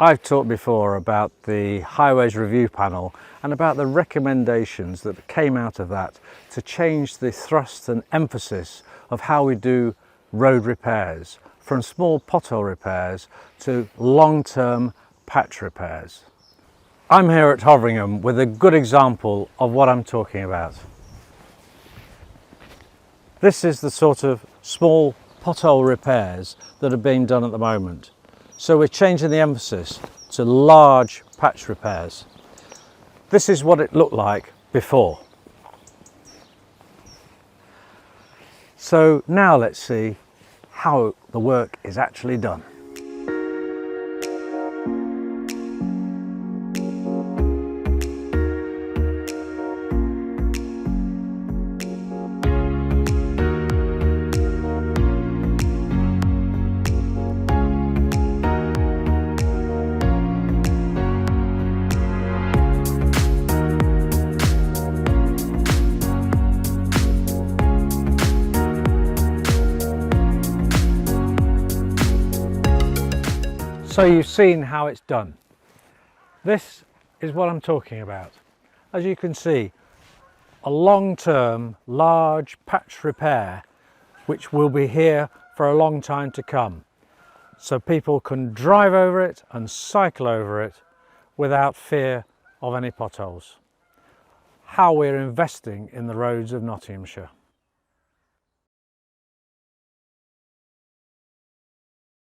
I've talked before about the Highways Review Panel and about the recommendations that came out of that to change the thrust and emphasis of how we do road repairs, from small pothole repairs to long-term patch repairs. I'm here at Hoveringham with a good example of what I'm talking about. This is the sort of small pothole repairs that are being done at the moment. So we're changing the emphasis to large patch repairs. This is what it looked like before. So now let's see how the work is actually done. So you've seen how it's done. This is what I'm talking about. As you can see, a long-term, large patch repair which will be here for a long time to come. So people can drive over it and cycle over it without fear of any potholes. How we're investing in the roads of Nottinghamshire.